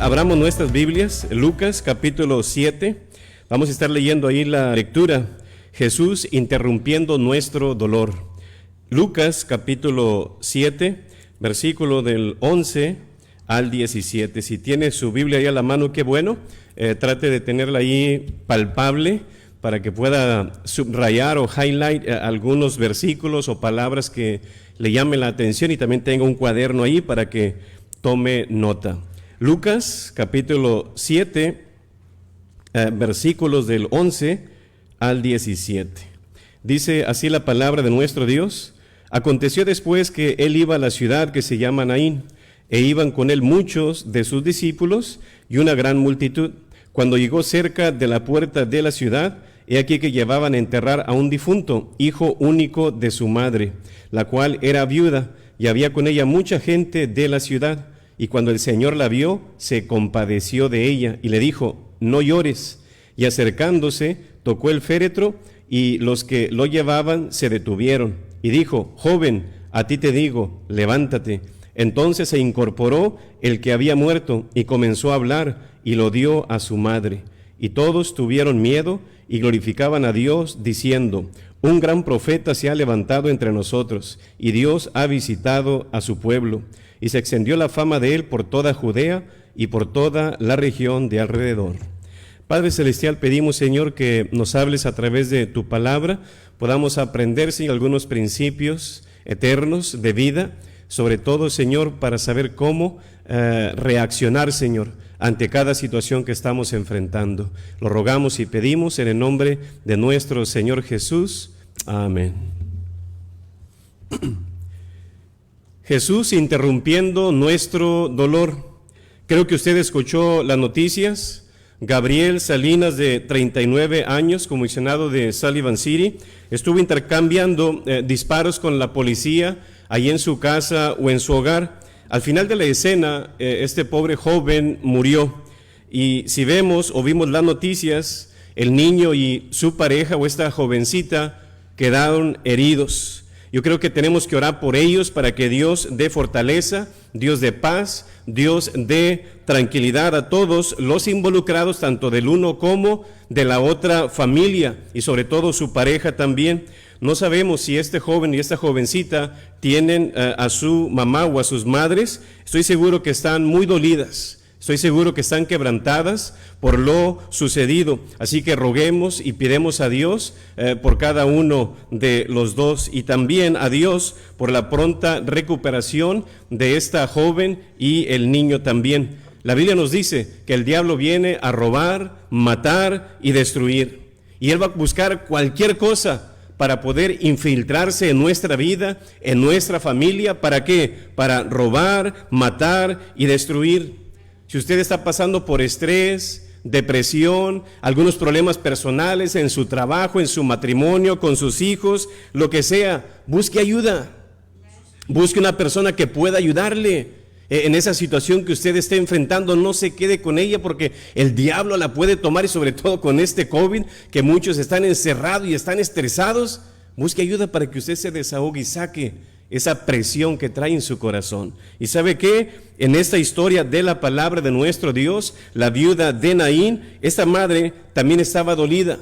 Abramos nuestras Biblias, Lucas capítulo 7, vamos a estar leyendo ahí la lectura, Jesús interrumpiendo nuestro dolor. Lucas capítulo 7, versículo del 11 al 17. Si tiene su Biblia ahí a la mano, qué bueno, trate de tenerla ahí palpable para que pueda subrayar o highlight algunos versículos o palabras que le llamen la atención, y también tenga un cuaderno ahí para que tome nota. Lucas capítulo 7, versículos del 11 al 17. Dice así la palabra de nuestro Dios: Aconteció después que él iba a la ciudad que se llama Naín, e iban con él muchos de sus discípulos y una gran multitud. Cuando llegó cerca de la puerta de la ciudad, he aquí que llevaban a enterrar a un difunto, hijo único de su madre, la cual era viuda, y había con ella mucha gente de la ciudad. Y cuando el Señor la vio, se compadeció de ella y le dijo: no llores. Y acercándose, tocó el féretro, y los que lo llevaban se detuvieron. Y dijo: joven, a ti te digo, levántate. Entonces se incorporó el que había muerto y comenzó a hablar, y lo dio a su madre. Y todos tuvieron miedo y glorificaban a Dios, diciendo: un gran profeta se ha levantado entre nosotros, y Dios ha visitado a su pueblo. Y se extendió la fama de él por toda Judea y por toda la región de alrededor. Padre Celestial, pedimos, Señor, que nos hables a través de tu palabra, podamos aprender, Señor, algunos principios eternos de vida, sobre todo, Señor, para saber cómo reaccionar, Señor, ante cada situación que estamos enfrentando. Lo rogamos y pedimos en el nombre de nuestro Señor Jesús. Amén. Jesús interrumpiendo nuestro dolor. Creo que usted escuchó las noticias. Gabriel Salinas, de 39 años, comisionado de Sullivan City, estuvo intercambiando disparos con la policía allí en su casa o en su hogar. Al final de la escena, este pobre joven murió. Y si vemos o vimos las noticias, el niño y su pareja o esta jovencita quedaron heridos. Yo creo que tenemos que orar por ellos para que Dios dé fortaleza, Dios dé paz, Dios dé tranquilidad a todos los involucrados, tanto del uno como de la otra familia, y sobre todo su pareja también. No sabemos si este joven y esta jovencita tienen a su mamá o a sus madres. Estoy seguro que están muy dolidas. Estoy seguro que están quebrantadas por lo sucedido. Así que roguemos y pidemos a Dios por cada uno de los dos, y también a Dios por la pronta recuperación de esta joven y el niño también. La Biblia nos dice que el diablo viene a robar, matar y destruir. Y él va a buscar cualquier cosa para poder infiltrarse en nuestra vida, en nuestra familia. ¿Para qué? Para robar, matar y destruir. Si usted está pasando por estrés, depresión, algunos problemas personales en su trabajo, en su matrimonio, con sus hijos, lo que sea, busque ayuda. Busque una persona que pueda ayudarle en esa situación que usted esté enfrentando. No se quede con ella, porque el diablo la puede tomar, y sobre todo con este COVID, que muchos están encerrados y están estresados. Busque ayuda para que usted se desahogue y saque esa presión que trae en su corazón. ¿Y sabe qué? En esta historia de la palabra de nuestro Dios, la viuda de Naín, esta madre también estaba dolida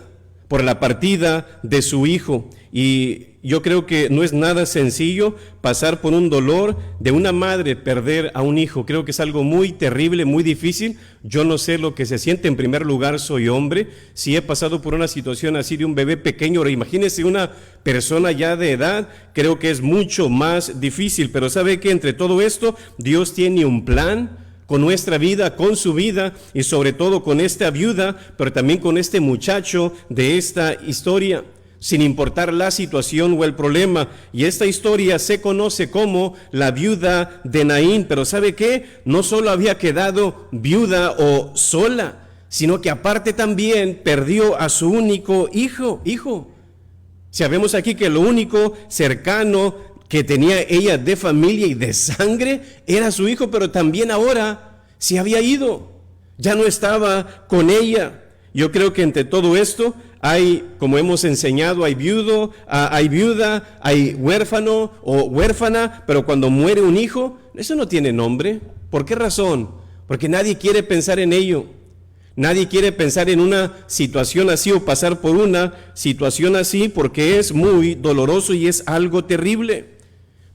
por la partida de su hijo. Y yo creo que no es nada sencillo pasar por un dolor de una madre, perder a un hijo. Creo que es algo muy terrible, muy difícil. Yo no sé lo que se siente. En primer lugar, soy hombre. Si he pasado por una situación así de un bebé pequeño, ahora imagínese una persona ya de edad, creo que es mucho más difícil. Pero ¿sabe qué? Entre todo esto, Dios tiene un plan con nuestra vida, con su vida, y sobre todo con esta viuda, pero también con este muchacho de esta historia, sin importar la situación o el problema. Y esta historia se conoce como la viuda de Naín. Pero ¿sabe qué? No solo había quedado viuda o sola, sino que aparte también perdió a su único hijo. Sabemos aquí que lo único cercano que tenía ella de familia y de sangre era su hijo, pero también ahora se había ido, ya no estaba con ella. Yo creo que entre todo esto hay, como hemos enseñado, hay viudo, hay viuda, hay huérfano o huérfana, pero cuando muere un hijo, eso no tiene nombre. ¿Por qué razón? porque nadie quiere pensar en ello. Nadie quiere pensar en una situación así o pasar por una situación así, porque es muy doloroso y es algo terrible.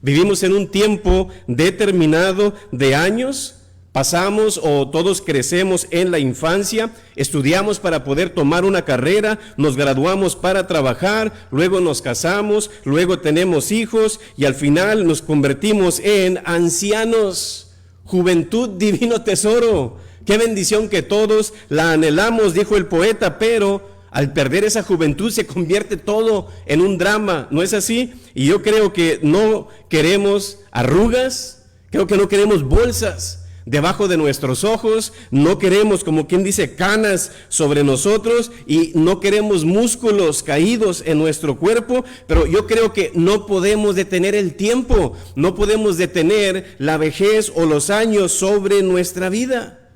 Vivimos en un tiempo determinado de años. Pasamos o todos crecemos en la infancia, estudiamos para poder tomar una carrera, nos graduamos para trabajar, luego nos casamos, luego tenemos hijos y al final nos convertimos en ancianos. Juventud, divino tesoro. Qué bendición que todos la anhelamos, dijo el poeta, pero al perder esa juventud se convierte todo en un drama, ¿no es así? Y yo creo que no queremos arrugas, creo que no queremos bolsas debajo de nuestros ojos, no queremos, como quien dice, canas sobre nosotros y no queremos músculos caídos en nuestro cuerpo, pero yo creo que no podemos detener el tiempo, no podemos detener la vejez o los años sobre nuestra vida.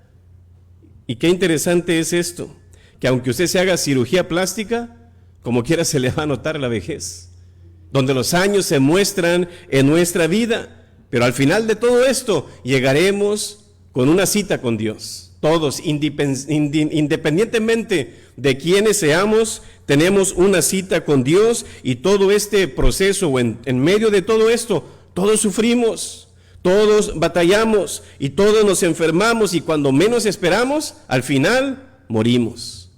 Y qué interesante es esto, que aunque usted se haga cirugía plástica, como quiera se le va a notar la vejez, donde los años se muestran en nuestra vida, pero al final de todo esto llegaremos con una cita con Dios. Todos, independientemente de quiénes seamos, tenemos una cita con Dios y todo este proceso o en medio de todo esto, todos sufrimos, todos batallamos y todos nos enfermamos y cuando menos esperamos, al final morimos.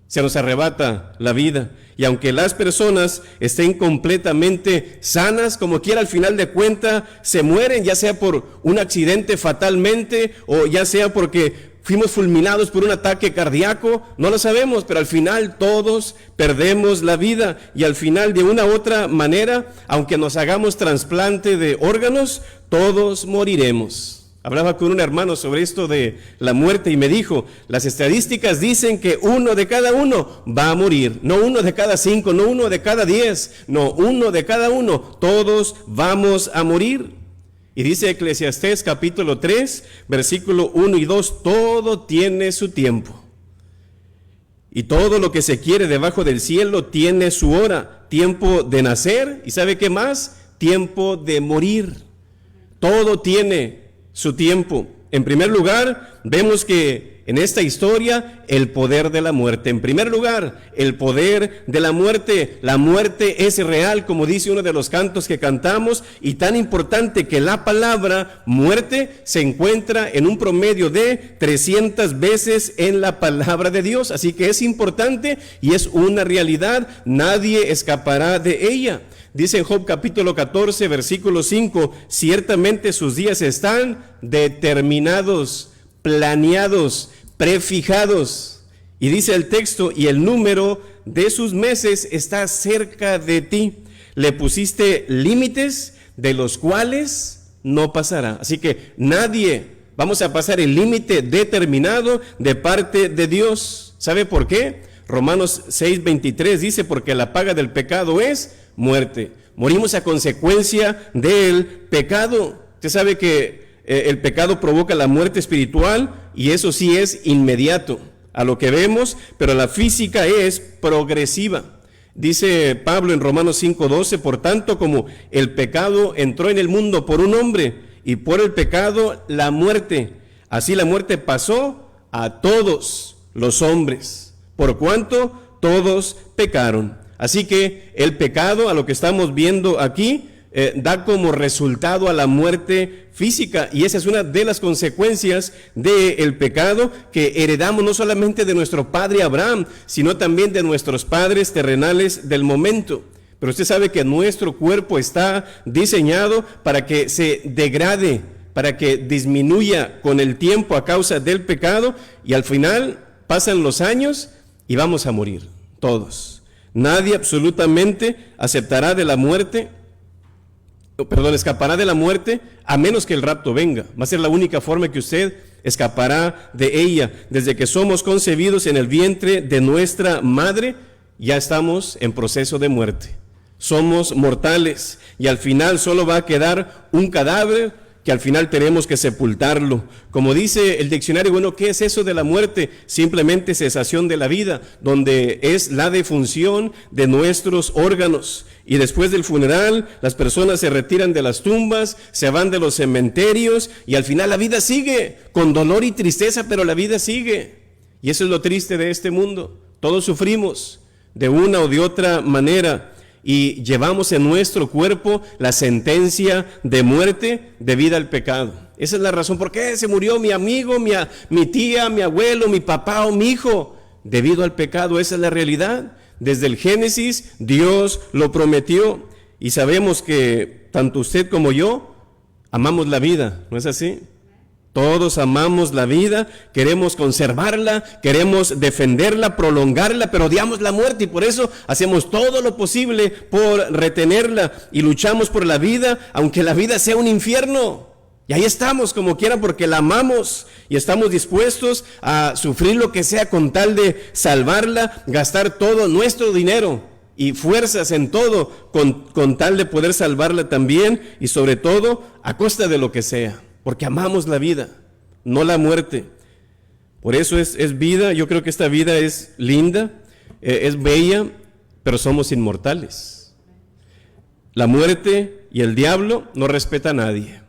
Se nos arrebata la vida. Y aunque las personas estén completamente sanas, como quiera al final de cuentas se mueren, ya sea por un accidente fatalmente o ya sea porque fuimos fulminados por un ataque cardíaco, no lo sabemos, pero al final todos perdemos la vida y al final de una u otra manera, aunque nos hagamos trasplante de órganos, todos moriremos. Hablaba con un hermano sobre esto de la muerte y me dijo, las estadísticas dicen que 1 de cada 1 va a morir, no 1 de cada 5, no 1 de cada 10, no 1 de cada 1, todos vamos a morir. Y dice Eclesiastés capítulo 3, versículo 1 y 2, todo tiene su tiempo. Y todo lo que se quiere debajo del cielo tiene su hora, tiempo de nacer y ¿sabe qué más? Tiempo de morir. Todo tiene su tiempo. En primer lugar, vemos que en esta historia el poder de la muerte. En primer lugar, el poder de la muerte. La muerte es real, como dice uno de los cantos que cantamos, y tan importante que la palabra muerte se encuentra en un promedio de 300 veces en la palabra de Dios. Así que es importante y es una realidad. Nadie escapará de ella. Dice en Job capítulo 14, versículo 5, ciertamente sus días están determinados, planeados, prefijados. Y dice el texto, y el número de sus meses está cerca de ti. Le pusiste límites de los cuales no pasará. Así que nadie vamos a pasar el límite determinado de parte de Dios. ¿Sabe por qué? Romanos 6:23 dice, porque la paga del pecado es muerte. Morimos a consecuencia del pecado. Usted sabe que el pecado provoca la muerte espiritual y eso sí es inmediato a lo que vemos, pero la física es progresiva. Dice Pablo en Romanos 5:12, por tanto como el pecado entró en el mundo por un hombre y por el pecado la muerte, así la muerte pasó a todos los hombres, por cuanto todos pecaron. Así que el pecado, a lo que estamos viendo aquí, da como resultado a la muerte física, y esa es una de las consecuencias del pecado que heredamos no solamente de nuestro padre Abraham, sino también de nuestros padres terrenales del momento. Pero usted sabe que nuestro cuerpo está diseñado para que se degrade, para que disminuya con el tiempo a causa del pecado, y al final pasan los años y vamos a morir, todos. Nadie absolutamente aceptará de la muerte, escapará de la muerte a menos que el rapto venga. Va a ser la única forma que usted escapará de ella. Desde que somos concebidos en el vientre de nuestra madre, ya estamos en proceso de muerte. Somos mortales y al final solo va a quedar un cadáver que al final tenemos que sepultarlo. Como dice el diccionario, bueno, ¿qué es eso de la muerte? Simplemente cesación de la vida, donde es la defunción de nuestros órganos. Y después del funeral, las personas se retiran de las tumbas, se van de los cementerios y al final la vida sigue, con dolor y tristeza, pero la vida sigue. Y eso es lo triste de este mundo. Todos sufrimos de una o de otra manera y llevamos en nuestro cuerpo la sentencia de muerte debido al pecado. Esa es la razón por qué se murió mi amigo, mi tía, mi abuelo, mi papá o mi hijo. Debido al pecado, esa es la realidad. Desde el Génesis, Dios lo prometió y sabemos que tanto usted como yo amamos la vida, ¿no es así? Todos amamos la vida, queremos conservarla, queremos defenderla, prolongarla, pero odiamos la muerte y por eso hacemos todo lo posible por retenerla y luchamos por la vida, aunque la vida sea un infierno. Y ahí estamos como quiera porque la amamos y estamos dispuestos a sufrir lo que sea con tal de salvarla, gastar todo nuestro dinero y fuerzas en todo con tal de poder salvarla también y sobre todo a costa de lo que sea. Porque amamos la vida, no la muerte. Por eso es vida. Yo creo que esta vida es linda, es bella, pero somos inmortales. La muerte y el diablo no respeta a nadie.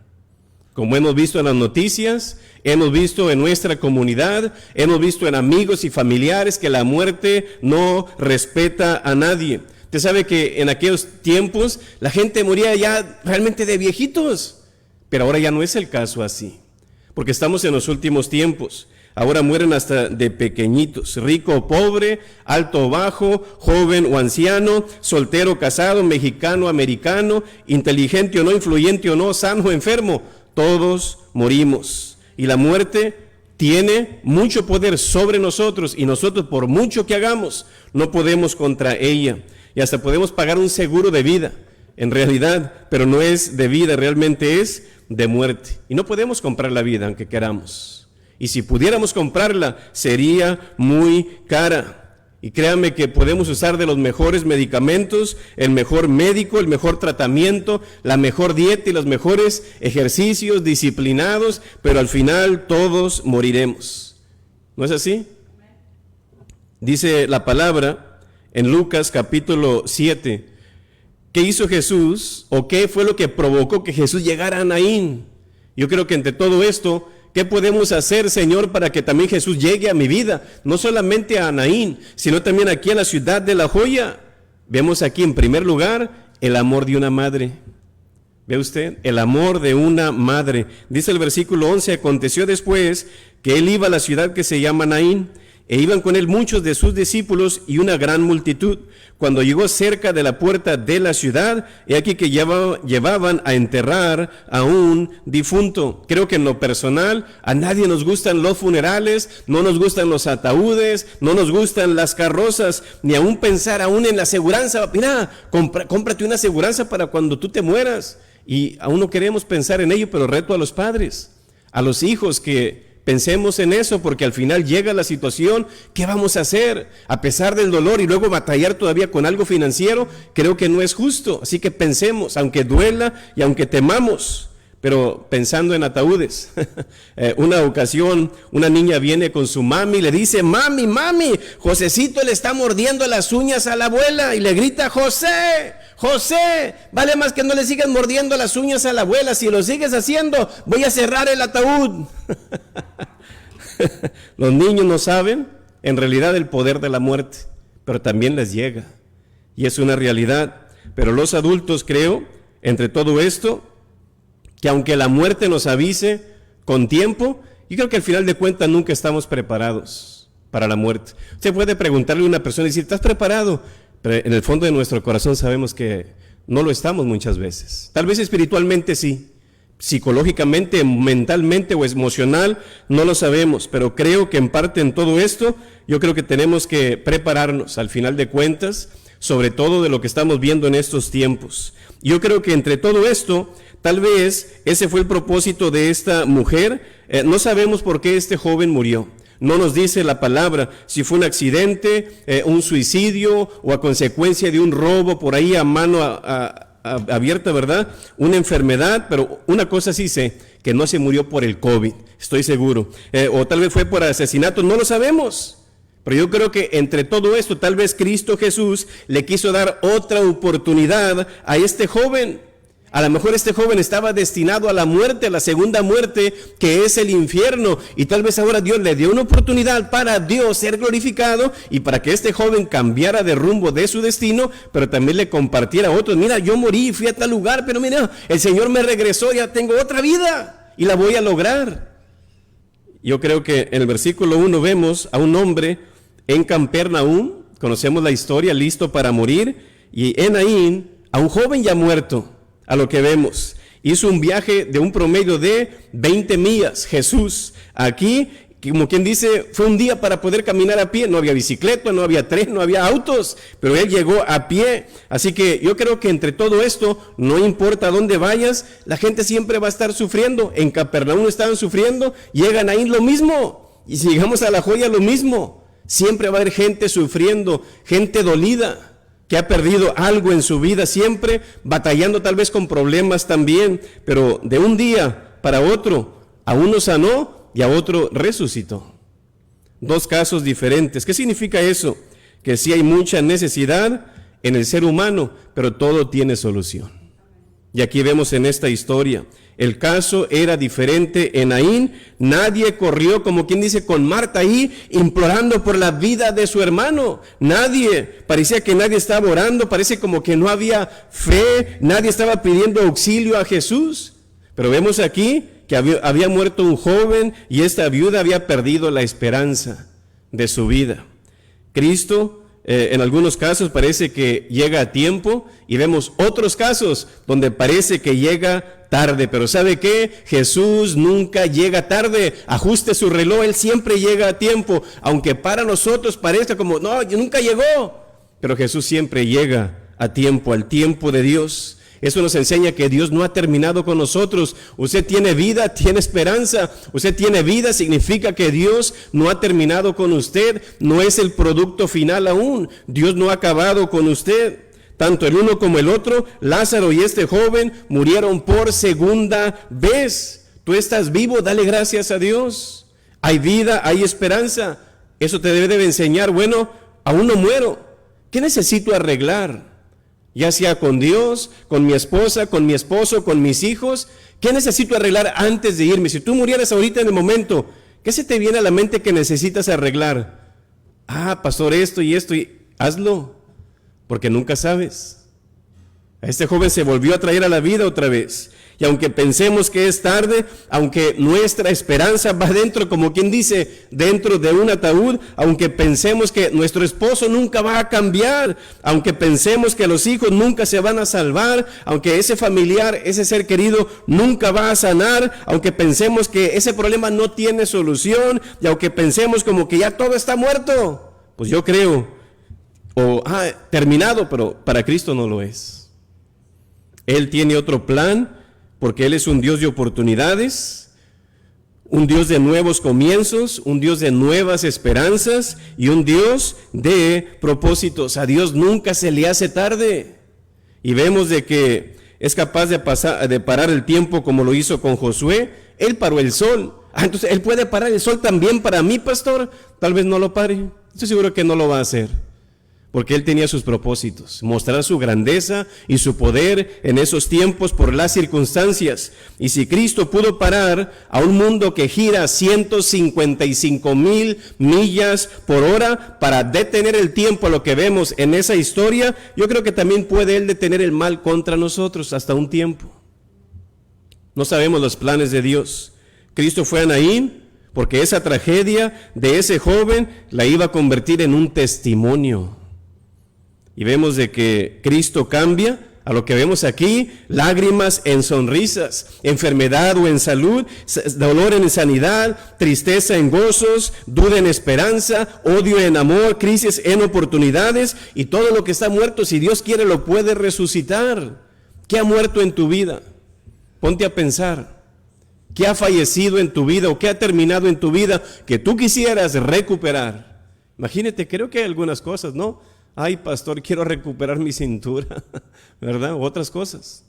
Como hemos visto en las noticias, hemos visto en nuestra comunidad, hemos visto en amigos y familiares que la muerte no respeta a nadie. Usted sabe que en aquellos tiempos la gente moría ya realmente de viejitos. Pero ahora ya no es el caso así, porque estamos en los últimos tiempos. Ahora mueren hasta de pequeñitos, rico o pobre, alto o bajo, joven o anciano, soltero o casado, mexicano o americano, inteligente o no, influyente o no, sano o enfermo. Todos morimos. Y la muerte tiene mucho poder sobre nosotros y nosotros por mucho que hagamos no podemos contra ella. Y hasta podemos pagar un seguro de vida, en realidad, pero no es de vida, realmente es de muerte. Y no podemos comprar la vida aunque queramos. Y si pudiéramos comprarla, sería muy cara. Y créanme que podemos usar de los mejores medicamentos, el mejor médico, el mejor tratamiento, la mejor dieta y los mejores ejercicios disciplinados, pero al final todos moriremos. ¿No es así? Dice la palabra en Lucas capítulo 7, ¿qué hizo Jesús o qué fue lo que provocó que Jesús llegara a Naín? Yo creo que entre todo esto, ¿qué podemos hacer, Señor, para que también Jesús llegue a mi vida? No solamente a Naín, sino también aquí a la ciudad de La Joya. Vemos aquí en primer lugar el amor de una madre. ¿Ve usted? El amor de una madre. Dice el versículo 11, aconteció después que él iba a la ciudad que se llama Naín, e iban con él muchos de sus discípulos y una gran multitud. Cuando llegó cerca de la puerta de la ciudad, he aquí que llevaban a enterrar a un difunto. Creo que en lo personal a nadie nos gustan los funerales, no nos gustan los ataúdes, no nos gustan las carrozas, ni aún pensar aún en la aseguranza. Mira, cómprate una aseguranza para cuando tú te mueras. Y aún no queremos pensar en ello, pero reto a los padres, a los hijos que pensemos en eso, porque al final llega la situación, ¿qué vamos a hacer? A pesar del dolor y luego batallar todavía con algo financiero, creo que no es justo. Así que pensemos, aunque duela y aunque temamos, pero pensando en ataúdes. Una ocasión, una niña viene con su mami y le dice, mami, Josecito le está mordiendo las uñas a la abuela, y le grita, José, vale más que no le sigas mordiendo las uñas a la abuela. Si lo sigues haciendo, voy a cerrar el ataúd. Los niños no saben en realidad el poder de la muerte, pero también les llega. Y es una realidad. Pero los adultos, creo, entre todo esto, que aunque la muerte nos avise con tiempo, yo creo que al final de cuentas nunca estamos preparados para la muerte. Usted puede preguntarle a una persona y decir, ¿estás preparado? Pero en el fondo de nuestro corazón sabemos que no lo estamos muchas veces. Tal vez espiritualmente sí, psicológicamente, mentalmente o emocional no lo sabemos, pero creo que en parte en todo esto yo creo que tenemos que prepararnos al final de cuentas, sobre todo de lo que estamos viendo en estos tiempos. Yo creo que entre todo esto, tal vez ese fue el propósito de esta mujer. No sabemos por qué este joven murió. No nos dice la palabra si fue un accidente, un suicidio o a consecuencia de un robo por ahí a abierta, ¿verdad? Una enfermedad, pero una cosa sí sé, que no se murió por el COVID, estoy seguro. O tal vez fue por asesinato, no lo sabemos. Pero yo creo que entre todo esto, tal vez Cristo Jesús le quiso dar otra oportunidad a este joven. A lo mejor este joven estaba destinado a la muerte, a la segunda muerte, que es el infierno. Y tal vez ahora Dios le dio una oportunidad para Dios ser glorificado y para que este joven cambiara de rumbo de su destino, pero también le compartiera a otros. Mira, yo morí, fui a tal lugar, pero mira, el Señor me regresó, ya tengo otra vida y la voy a lograr. Yo creo que en el versículo 1 vemos a un hombre en Capernaum, conocemos la historia, listo para morir, y en Naín, a un joven ya muerto. A lo que vemos, hizo un viaje de un promedio de 20 millas. Jesús aquí, como quien dice, fue un día para poder caminar a pie. No había bicicleta, no había tren, no había autos, pero él llegó a pie. Así que yo creo que entre todo esto, no importa dónde vayas, la gente siempre va a estar sufriendo. En Capernaum estaban sufriendo, llegan ahí lo mismo. Y si llegamos a La Joya, lo mismo. Siempre va a haber gente sufriendo, gente dolida, que ha perdido algo en su vida, siempre batallando tal vez con problemas también, pero de un día para otro, a uno sanó y a otro resucitó. Dos casos diferentes. ¿Qué significa eso? Que sí hay mucha necesidad en el ser humano, pero todo tiene solución. Y aquí vemos en esta historia, el caso era diferente en Naín. Nadie corrió, como quien dice, con Marta ahí, implorando por la vida de su hermano. Nadie, parecía que nadie estaba orando, parece como que no había fe, nadie estaba pidiendo auxilio a Jesús. Pero vemos aquí que había muerto un joven y esta viuda había perdido la esperanza de su vida. Cristo, en algunos casos parece que llega a tiempo y vemos otros casos donde parece que llega tarde, pero ¿sabe qué? Jesús nunca llega tarde. Ajuste su reloj, Él siempre llega a tiempo, aunque para nosotros parezca como, no, nunca llegó, pero Jesús siempre llega a tiempo, al tiempo de Dios. Eso nos enseña que Dios no ha terminado con nosotros. Usted tiene vida, tiene esperanza. Usted tiene vida, significa que Dios no ha terminado con usted. No es el producto final aún. Dios no ha acabado con usted. Tanto el uno como el otro, Lázaro y este joven, murieron por segunda vez. Tú estás vivo, dale gracias a Dios. Hay vida, hay esperanza. Eso te debe enseñar, bueno, aún no muero. ¿Qué necesito arreglar? Ya sea con Dios, con mi esposa, con mi esposo, con mis hijos. ¿Qué necesito arreglar antes de irme? Si tú murieras ahorita en el momento, ¿qué se te viene a la mente que necesitas arreglar? Pastor, esto y hazlo, porque nunca sabes. A este joven se volvió a traer a la vida otra vez. Y aunque pensemos que es tarde, aunque nuestra esperanza va dentro, como quien dice, dentro de un ataúd, aunque pensemos que nuestro esposo nunca va a cambiar, aunque pensemos que los hijos nunca se van a salvar, aunque ese familiar, ese ser querido nunca va a sanar, aunque pensemos que ese problema no tiene solución, y aunque pensemos como que ya todo está muerto, pues yo creo, terminado, pero para Cristo no lo es. Él tiene otro plan, porque Él es un Dios de oportunidades, un Dios de nuevos comienzos, un Dios de nuevas esperanzas y un Dios de propósitos. A Dios nunca se le hace tarde. Y vemos de que es capaz de parar el tiempo como lo hizo con Josué. Él paró el sol. Entonces Él puede parar el sol también para mí, pastor. Tal vez no lo pare. Estoy seguro que no lo va a hacer. Porque Él tenía sus propósitos, mostrar su grandeza y su poder en esos tiempos por las circunstancias. Y si Cristo pudo parar a un mundo que gira 155,000 millas por hora para detener el tiempo, a lo que vemos en esa historia, yo creo que también puede Él detener el mal contra nosotros hasta un tiempo. No sabemos los planes de Dios. Cristo fue a Naín porque esa tragedia de ese joven la iba a convertir en un testimonio. Y vemos de que Cristo cambia a lo que vemos aquí, lágrimas en sonrisas, enfermedad o en salud, dolor en sanidad, tristeza en gozos, duda en esperanza, odio en amor, crisis en oportunidades, y todo lo que está muerto, si Dios quiere, lo puede resucitar. ¿Qué ha muerto en tu vida? Ponte a pensar. ¿Qué ha fallecido en tu vida o qué ha terminado en tu vida que tú quisieras recuperar? Imagínate, creo que hay algunas cosas, ¿no? Ay, pastor, quiero recuperar mi cintura, ¿verdad? U otras cosas.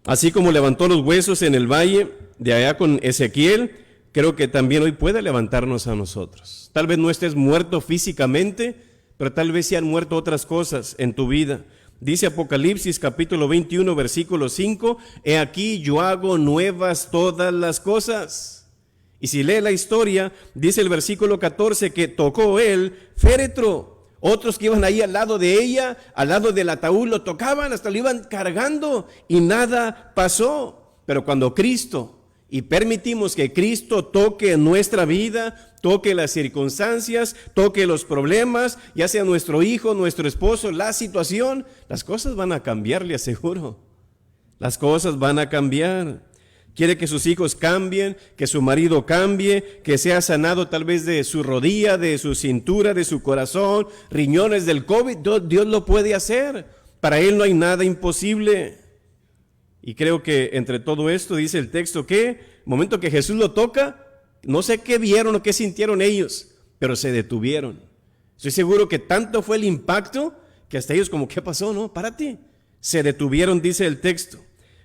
Así como levantó los huesos en el valle de allá con Ezequiel, creo que también hoy puede levantarnos a nosotros. Tal vez no estés muerto físicamente, pero tal vez se han muerto otras cosas en tu vida. Dice Apocalipsis capítulo 21, versículo 5, he aquí yo hago nuevas todas las cosas. Y si lee la historia, dice el versículo 14 que tocó él féretro. Otros que iban ahí al lado de ella, al lado del ataúd, lo tocaban, hasta lo iban cargando y nada pasó. Pero cuando Cristo, y permitimos que Cristo toque nuestra vida, toque las circunstancias, toque los problemas, ya sea nuestro hijo, nuestro esposo, la situación, las cosas van a cambiar, le aseguro. Las cosas van a cambiar. Quiere que sus hijos cambien, que su marido cambie, que sea sanado tal vez de su rodilla, de su cintura, de su corazón, riñones del COVID. Dios lo puede hacer. Para Él no hay nada imposible. Y creo que entre todo esto dice el texto que el momento que Jesús lo toca, no sé qué vieron o qué sintieron ellos, pero se detuvieron. Estoy seguro que tanto fue el impacto que hasta ellos como, ¿qué pasó? No, párate. Se detuvieron, dice el texto.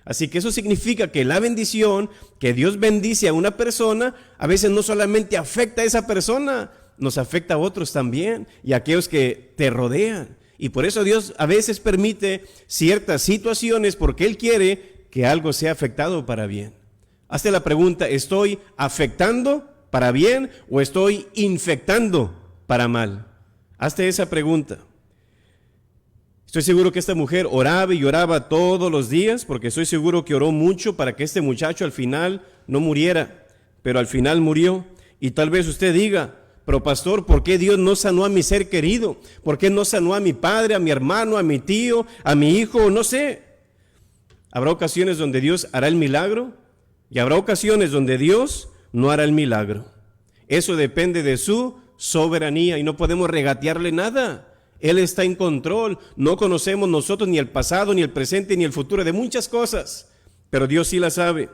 Así que eso significa que la bendición, que Dios bendice a una persona, a veces no solamente afecta a esa persona, nos afecta a otros también y a aquellos que te rodean. Y por eso Dios a veces permite ciertas situaciones porque Él quiere que algo sea afectado para bien. Hazte la pregunta, ¿estoy afectando para bien o estoy infectando para mal? Hazte esa pregunta. Estoy seguro que esta mujer oraba y oraba todos los días porque estoy seguro que oró mucho para que este muchacho al final no muriera, pero al final murió. Y tal vez usted diga, pero pastor, ¿por qué Dios no sanó a mi ser querido? ¿Por qué no sanó a mi padre, a mi hermano, a mi tío, a mi hijo? No sé. Habrá ocasiones donde Dios hará el milagro y habrá ocasiones donde Dios no hará el milagro. Eso depende de su soberanía y no podemos regatearle nada. Él está en control. No conocemos nosotros ni el pasado, ni el presente, ni el futuro de muchas cosas, pero Dios sí la sabe.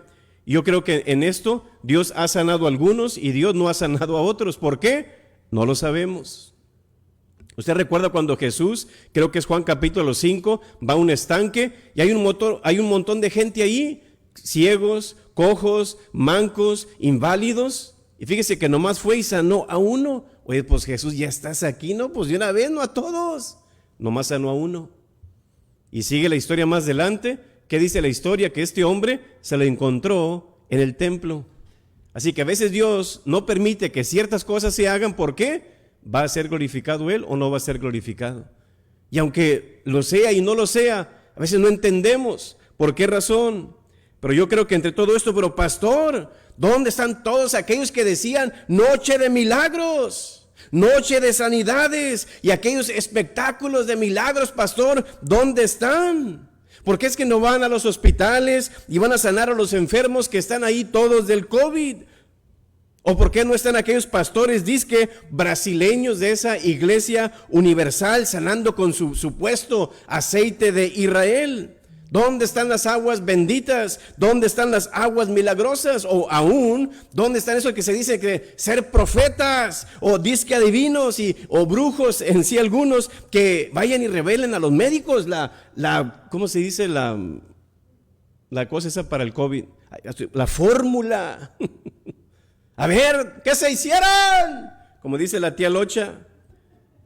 Yo creo que en esto Dios ha sanado a algunos y Dios no ha sanado a otros. ¿Por qué? No lo sabemos. Usted recuerda cuando Jesús, creo que es Juan capítulo 5, va a un estanque y hay un montón de gente ahí, ciegos, cojos, mancos, inválidos. Y fíjese que nomás fue y sanó a uno. Oye, pues Jesús, ya estás aquí, ¿no? Pues de una vez, no a todos. Nomás sanó a uno. Y sigue la historia más adelante. ¿Qué dice la historia? Que este hombre se lo encontró en el templo. Así que a veces Dios no permite que ciertas cosas se hagan. ¿Por qué? ¿Va a ser glorificado Él o no va a ser glorificado? Y aunque lo sea y no lo sea, a veces no entendemos por qué razón. Pero yo creo que entre todo esto, pero pastor, ¿dónde están todos aquellos que decían noche de milagros, noche de sanidades y aquellos espectáculos de milagros, pastor? ¿Dónde están? ¿Por qué es que no van a los hospitales y van a sanar a los enfermos que están ahí todos del COVID? ¿O por qué no están aquellos pastores, dizque brasileños de esa iglesia universal sanando con su supuesto aceite de Israel? ¿Dónde están las aguas benditas? ¿Dónde están las aguas milagrosas? O aún, ¿dónde están esos que se dice que ser profetas o disque adivinos o brujos en sí algunos que vayan y revelen a los médicos ¿cómo se dice? La cosa esa para el COVID, la fórmula. A ver, ¿qué se hicieron? Como dice la tía Locha,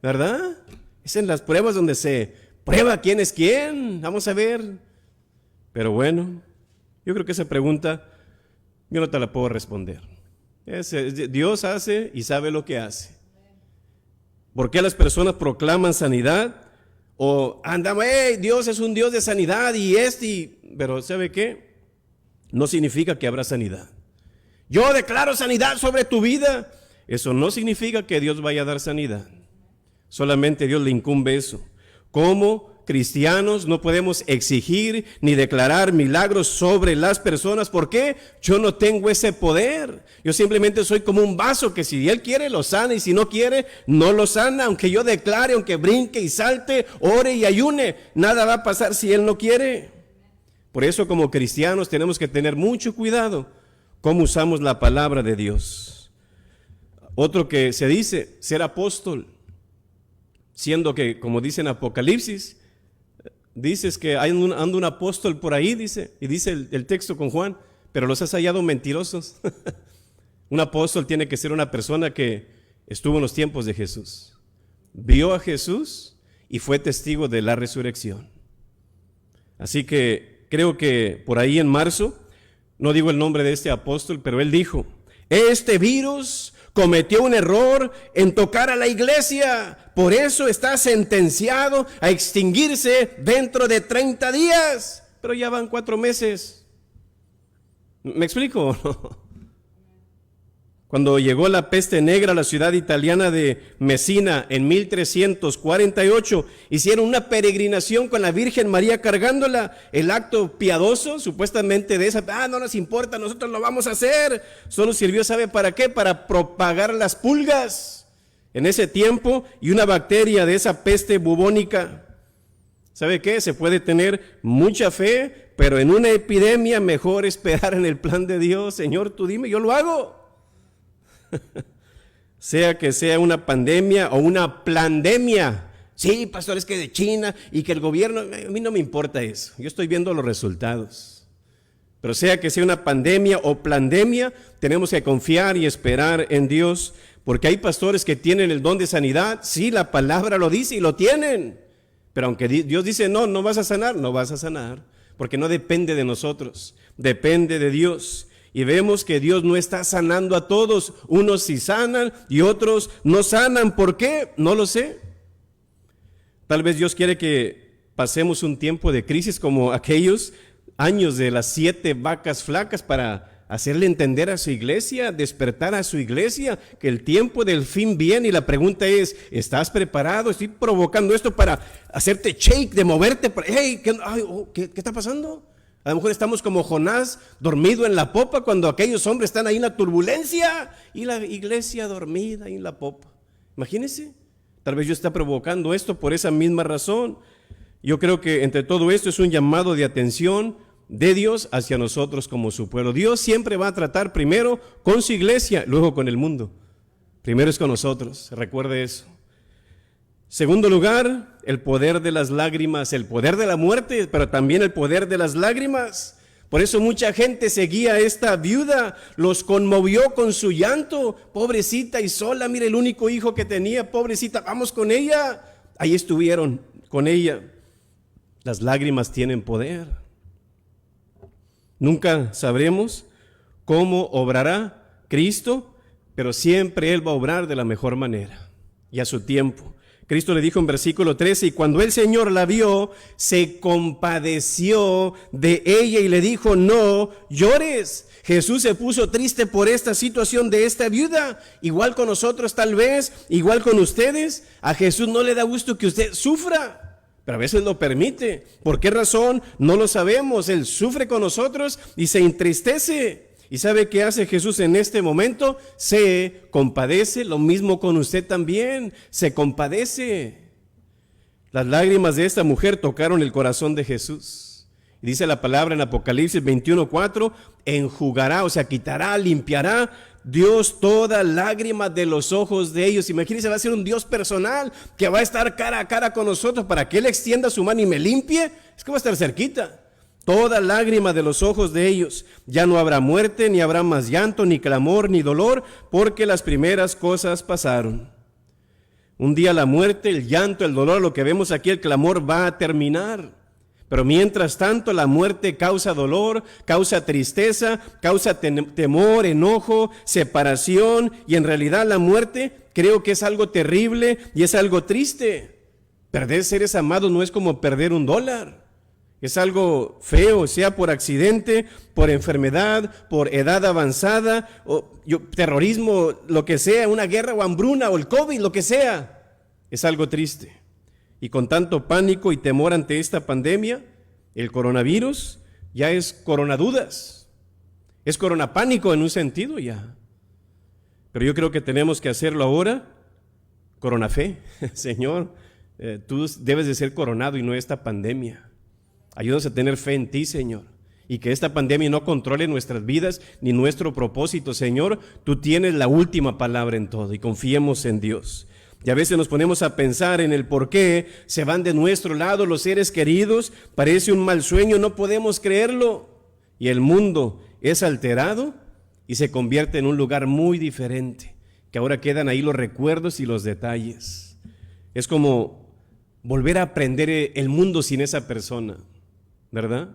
¿verdad? Es en las pruebas donde se prueba quién es quién. Vamos a ver. Pero bueno, yo creo que esa pregunta yo no te la puedo responder. Dios hace y sabe lo que hace. ¿Por qué las personas proclaman sanidad? O andamos, Dios es un Dios de sanidad pero ¿sabe qué? No significa que habrá sanidad. Yo declaro sanidad sobre tu vida. Eso no significa que Dios vaya a dar sanidad. Solamente Dios le incumbe eso. Como cristianos no podemos exigir ni declarar milagros sobre las personas. ¿Por qué? Yo no tengo ese poder. Yo simplemente soy como un vaso que si Él quiere lo sana y si no quiere no lo sana. Aunque yo declare, aunque brinque y salte, ore y ayune, nada va a pasar si Él no quiere. Por eso como cristianos tenemos que tener mucho cuidado cómo usamos la palabra de Dios. Otro que se dice, ser apóstol. siendo que, como dice en Apocalipsis, dices que anda un apóstol por ahí, dice, y dice el texto con Juan, pero los has hallado mentirosos. Un apóstol tiene que ser una persona que estuvo en los tiempos de Jesús, vio a Jesús y fue testigo de la resurrección. Así que creo que por ahí en marzo, no digo el nombre de este apóstol, pero él dijo: este virus cometió un error en tocar a la iglesia, por eso está sentenciado a extinguirse dentro de 30 días. Pero ya van 4 meses. ¿Me explico? Cuando llegó la peste negra a la ciudad italiana de Messina en 1348, hicieron una peregrinación con la Virgen María cargándola. El acto piadoso, supuestamente de esa, no nos importa, nosotros lo vamos a hacer. Solo sirvió, ¿sabe para qué? Para propagar las pulgas en ese tiempo y una bacteria de esa peste bubónica. ¿Sabe qué? Se puede tener mucha fe, pero en una epidemia mejor esperar en el plan de Dios. Señor, tú dime, yo lo hago. Sea que sea una pandemia o una plandemia. Sí, pastor, es que de China y que el gobierno, a mí no me importa eso. Yo estoy viendo los resultados. Pero sea que sea una pandemia o plandemia, tenemos que confiar y esperar en Dios, porque hay pastores que tienen el don de sanidad. Sí, la palabra lo dice y lo tienen. Pero aunque Dios dice, no vas a sanar, no vas a sanar, porque no depende de nosotros, depende de Dios. Y vemos que Dios no está sanando a todos. Unos sí sanan y otros no sanan. ¿Por qué? No lo sé. Tal vez Dios quiere que pasemos un tiempo de crisis como aquellos años de las 7 vacas flacas para hacerle entender a su iglesia, despertar a su iglesia que el tiempo del fin viene. Y la pregunta es, ¿estás preparado? Estoy provocando esto para hacerte shake, de moverte. Hey, ¿qué está pasando? A lo mejor estamos como Jonás, dormido en la popa, cuando aquellos hombres están ahí en la turbulencia y la iglesia dormida ahí en la popa. Imagínense, tal vez Dios está provocando esto por esa misma razón. Yo creo que entre todo esto es un llamado de atención de Dios hacia nosotros como su pueblo. Dios siempre va a tratar primero con su iglesia, luego con el mundo. Primero es con nosotros, recuerde eso. Segundo lugar, el poder de las lágrimas, el poder de la muerte, pero también el poder de las lágrimas. Por eso mucha gente seguía a esta viuda, los conmovió con su llanto. Pobrecita y sola, mire el único hijo que tenía, pobrecita, vamos con ella. Ahí estuvieron con ella. Las lágrimas tienen poder. Nunca sabremos cómo obrará Cristo, pero siempre Él va a obrar de la mejor manera y a su tiempo. Cristo le dijo en versículo 13, y cuando el Señor la vio, se compadeció de ella y le dijo, no llores. Jesús se puso triste por esta situación de esta viuda, igual con nosotros tal vez, igual con ustedes. A Jesús no le da gusto que usted sufra, pero a veces lo permite. ¿Por qué razón? No lo sabemos. Él sufre con nosotros y se entristece. ¿Y sabe qué hace Jesús en este momento? Se compadece, lo mismo con usted también, se compadece. Las lágrimas de esta mujer tocaron el corazón de Jesús. Y dice la palabra en Apocalipsis 21:4, enjugará, o sea, quitará, limpiará Dios toda lágrima de los ojos de ellos. Imagínense, va a ser un Dios personal que va a estar cara a cara con nosotros para que Él extienda su mano y me limpie. Es que va a estar cerquita. Toda lágrima de los ojos de ellos. Ya no habrá muerte, ni habrá más llanto, ni clamor, ni dolor, porque las primeras cosas pasaron. Un día la muerte, el llanto, el dolor, lo que vemos aquí, el clamor va a terminar. Pero mientras tanto la muerte causa dolor, causa tristeza, causa temor, enojo, separación, y en realidad la muerte creo que es algo terrible y es algo triste. Perder seres amados no es como perder $1. Es algo feo, sea por accidente, por enfermedad, por edad avanzada, terrorismo, lo que sea, una guerra o hambruna o el COVID, lo que sea. Es algo triste. Y con tanto pánico y temor ante esta pandemia, el coronavirus ya es coronadudas. Es coronapánico en un sentido ya. Pero yo creo que tenemos que hacerlo ahora, coronafe. Señor, tú debes de ser coronado y no esta pandemia. Ayúdanos a tener fe en ti, Señor, y que esta pandemia no controle nuestras vidas ni nuestro propósito. Señor, tú tienes la última palabra en todo y confiemos en Dios. Y a veces nos ponemos a pensar en el por qué se van de nuestro lado los seres queridos. Parece un mal sueño, no podemos creerlo. Y el mundo es alterado y se convierte en un lugar muy diferente, que ahora quedan ahí los recuerdos y los detalles. Es como volver a aprender el mundo sin esa persona, ¿verdad?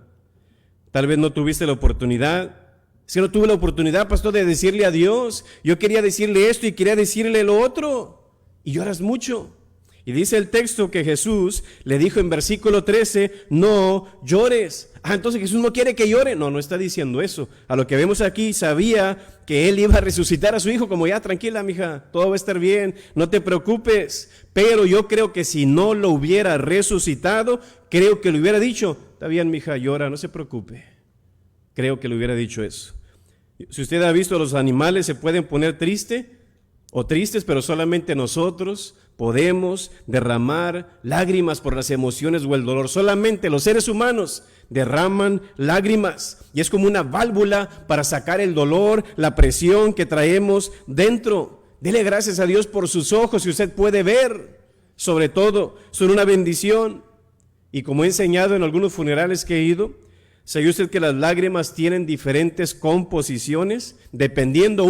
Tal vez no tuviste la oportunidad. Si no tuve la oportunidad, pastor, de decirle a Dios, yo quería decirle esto y quería decirle lo otro, y lloras mucho. Y dice el texto que Jesús le dijo en versículo 13, no llores. Entonces Jesús no quiere que llore. No está diciendo eso. A lo que vemos aquí, sabía que Él iba a resucitar a su hijo, como ya, tranquila, mija, todo va a estar bien, no te preocupes. Pero yo creo que si no lo hubiera resucitado, creo que le hubiera dicho, está bien, mija, llora, no se preocupe. Creo que le hubiera dicho eso. Si usted ha visto, los animales se pueden poner tristes, pero solamente nosotros podemos derramar lágrimas por las emociones o el dolor. Solamente los seres humanos derraman lágrimas y es como una válvula para sacar el dolor, la presión que traemos dentro. Dele gracias a Dios por sus ojos, si usted puede ver, sobre todo, son una bendición. Y como he enseñado en algunos funerales que he ido, ¿sabe usted que las lágrimas tienen diferentes composiciones? Dependiendo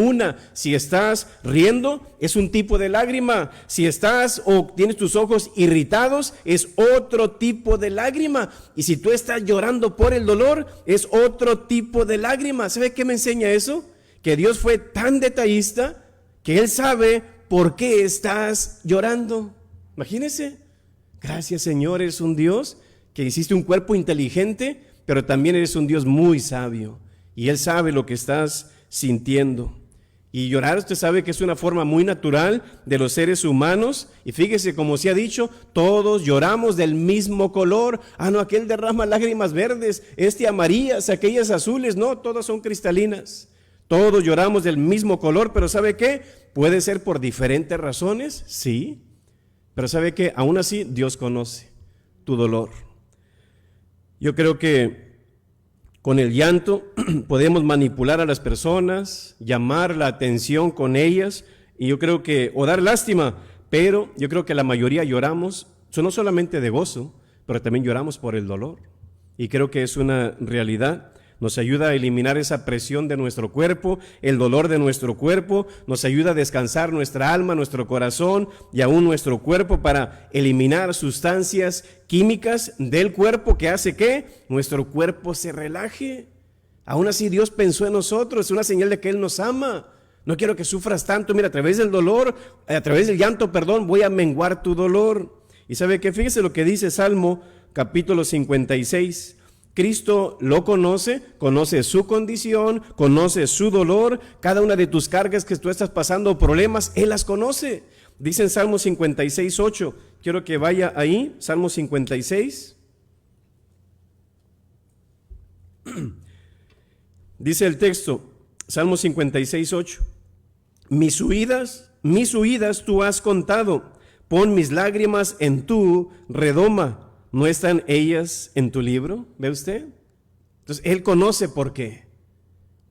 si estás riendo, es un tipo de lágrima. Si estás o tienes tus ojos irritados, es otro tipo de lágrima. Y si tú estás llorando por el dolor, es otro tipo de lágrima. ¿Sabe qué me enseña eso? Que Dios fue tan detallista que Él sabe por qué estás llorando. Imagínese. Gracias, Señor, eres un Dios que hiciste un cuerpo inteligente, pero también eres un Dios muy sabio y Él sabe lo que estás sintiendo. Y llorar, usted sabe que es una forma muy natural de los seres humanos. Y fíjese, como se ha dicho, todos lloramos del mismo color. No, aquel derrama lágrimas verdes, amarillas, aquellas azules. No, todas son cristalinas. Todos lloramos del mismo color, pero ¿sabe qué? Puede ser por diferentes razones, sí. Pero ¿sabe qué? Aún así, Dios conoce tu dolor. Yo creo que con el llanto podemos manipular a las personas, llamar la atención con ellas, y yo creo que, o dar lástima, pero yo creo que la mayoría lloramos, no solamente de gozo, pero también lloramos por el dolor. Y creo que es una realidad. Nos ayuda a eliminar esa presión de nuestro cuerpo, el dolor de nuestro cuerpo, nos ayuda a descansar nuestra alma, nuestro corazón y aún nuestro cuerpo para eliminar sustancias químicas del cuerpo que hace que nuestro cuerpo se relaje. Aún así Dios pensó en nosotros, es una señal de que Él nos ama. No quiero que sufras tanto, mira, a través del llanto, voy a menguar tu dolor. Y ¿sabe qué? Fíjese lo que dice Salmo capítulo 56. Cristo lo conoce su condición, conoce su dolor, cada una de tus cargas que tú estás pasando, problemas, Él las conoce. Dice en Salmo 56, 8, quiero que vaya ahí, Salmo 56. Dice el texto, Salmo 56, 8, mis huidas tú has contado, pon mis lágrimas en tu redoma. ¿No están ellas en tu libro? ¿Ve usted? Entonces, Él conoce por qué.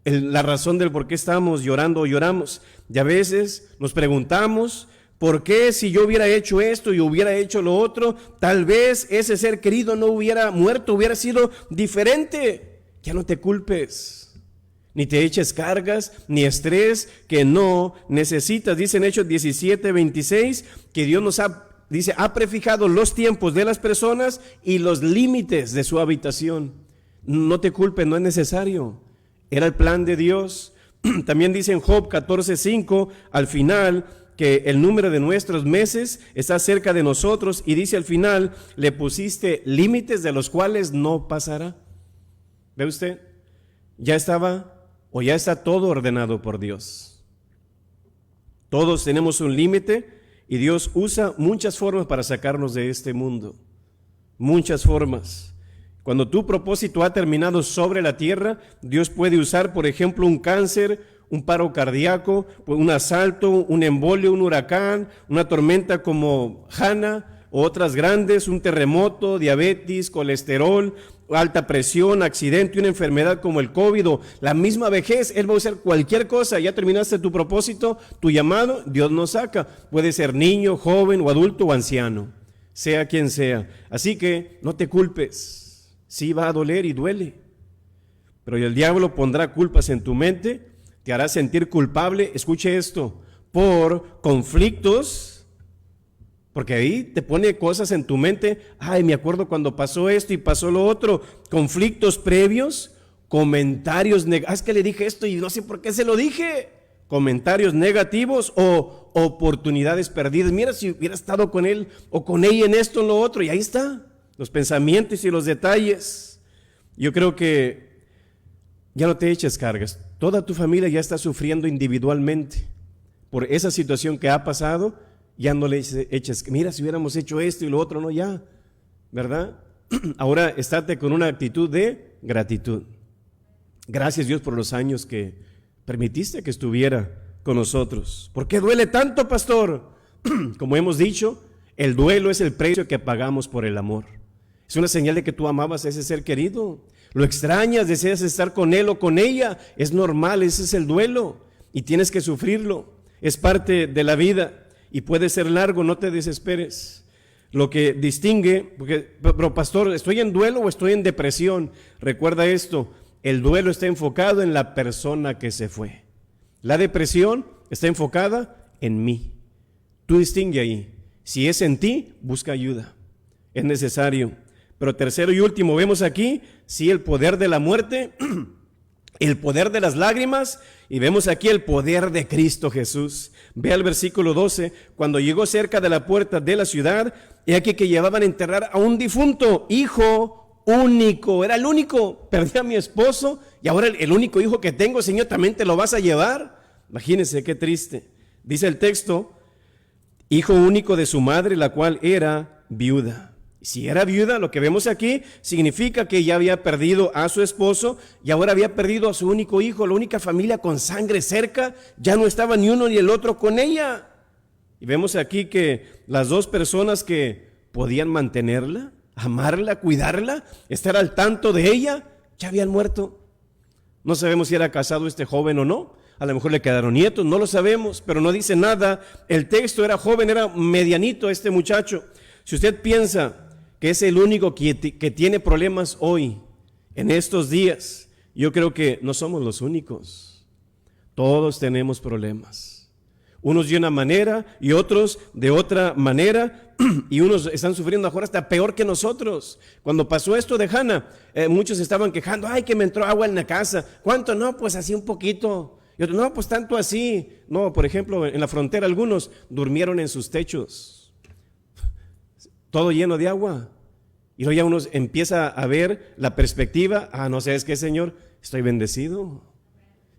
La razón del por qué estamos llorando o lloramos. Y a veces nos preguntamos, ¿por qué si yo hubiera hecho esto y hubiera hecho lo otro, tal vez ese ser querido no hubiera muerto, hubiera sido diferente? Ya no te culpes, ni te eches cargas, ni estrés que no necesitas. Dice en Hechos 17, 26, que Dios ha prefijado los tiempos de las personas y los límites de su habitación. No te culpes, no es necesario. Era el plan de Dios. También dice en Job 14:5, al final, que el número de nuestros meses está cerca de nosotros, y dice al final, le pusiste límites de los cuales no pasará. ¿Ve usted? Ya está todo ordenado por Dios. Todos tenemos un límite. Y Dios usa muchas formas para sacarnos de este mundo, muchas formas. Cuando tu propósito ha terminado sobre la tierra, Dios puede usar, por ejemplo, un cáncer, un paro cardíaco, un asalto, un embolio, un huracán, una tormenta como Hanna, otras grandes, un terremoto, diabetes, colesterol, alta presión, accidente, una enfermedad como el COVID o la misma vejez. Él va a usar cualquier cosa. Ya terminaste tu propósito, tu llamado, Dios nos saca. Puede ser niño, joven o adulto o anciano, sea quien sea. Así que no te culpes. Sí va a doler y duele, pero el diablo pondrá culpas en tu mente, te hará sentir culpable, escuche esto, por conflictos, porque ahí te pone cosas en tu mente. Ay, me acuerdo cuando pasó esto y pasó lo otro. Conflictos previos, comentarios negativos. Es que le dije esto y no sé por qué se lo dije. Comentarios negativos o oportunidades perdidas. Mira, si hubiera estado con él o con ella en esto, en lo otro. Y ahí está, los pensamientos y los detalles. Yo creo que ya no te eches cargas. Toda tu familia ya está sufriendo individualmente por esa situación que ha pasado. Ya no le eches, mira, si hubiéramos hecho esto y lo otro, no, ya, ¿verdad? Ahora estate con una actitud de gratitud. Gracias, Dios, por los años que permitiste que estuviera con nosotros. ¿Por qué duele tanto, pastor? Como hemos dicho, el duelo es el precio que pagamos por el amor. Es una señal de que tú amabas a ese ser querido. Lo extrañas, deseas estar con él o con ella. Es normal, ese es el duelo y tienes que sufrirlo. Es parte de la vida. Y puede ser largo, no te desesperes. Lo que distingue, pero pastor, ¿estoy en duelo o estoy en depresión? Recuerda esto, el duelo está enfocado en la persona que se fue. La depresión está enfocada en mí. Tú distingue ahí. Si es en ti, busca ayuda. Es necesario. Pero tercero y último, vemos aquí, sí, el poder de la muerte, el poder de las lágrimas, y vemos aquí el poder de Cristo Jesús. Ve al versículo 12, cuando llegó cerca de la puerta de la ciudad, he aquí que llevaban a enterrar a un difunto, hijo único, era el único, perdí a mi esposo, y ahora el único hijo que tengo, Señor, ¿también te lo vas a llevar? Imagínense qué triste. Dice el texto, hijo único de su madre, la cual era viuda. Si era viuda, lo que vemos aquí significa que ya había perdido a su esposo y ahora había perdido a su único hijo, la única familia con sangre cerca, ya no estaba ni uno ni el otro con ella. Y vemos aquí que las dos personas que podían mantenerla, amarla, cuidarla, estar al tanto de ella, ya habían muerto. No sabemos si era casado este joven o no, a lo mejor le quedaron nietos, no lo sabemos, pero no dice nada. El texto era joven, era medianito este muchacho. Si usted piensa que es el único que tiene problemas hoy, en estos días, yo creo que no somos los únicos. Todos tenemos problemas. Unos de una manera y otros de otra manera, y unos están sufriendo mejor hasta peor que nosotros. Cuando pasó esto de Hannah, muchos estaban quejando, ay, que me entró agua en la casa. ¿Cuánto? No, pues así un poquito. Y otros, no, pues tanto así. No, por ejemplo, en la frontera algunos durmieron en sus techos. Todo lleno de agua. Y luego ya uno empieza a ver la perspectiva. No sé, es que Señor, estoy bendecido.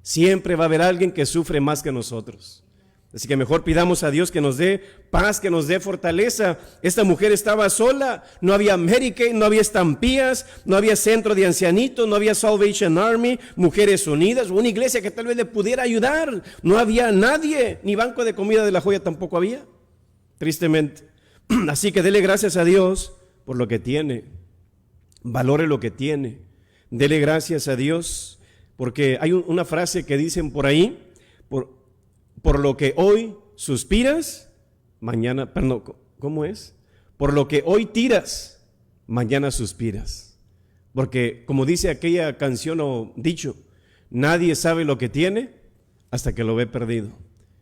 Siempre va a haber alguien que sufre más que nosotros. Así que mejor pidamos a Dios que nos dé paz, que nos dé fortaleza. Esta mujer estaba sola, no había Medicaid, no había estampillas, no había centro de ancianitos, no había Salvation Army, Mujeres Unidas, una iglesia que tal vez le pudiera ayudar. No había nadie, ni banco de comida de La Joya tampoco había, tristemente. Así que dele gracias a Dios por lo que tiene, valore lo que tiene, dele gracias a Dios, porque hay una frase que dicen por ahí, por lo que hoy suspiras, mañana, perdón, ¿cómo es? Por lo que hoy tiras, mañana suspiras, porque como dice aquella canción o dicho, nadie sabe lo que tiene hasta que lo ve perdido.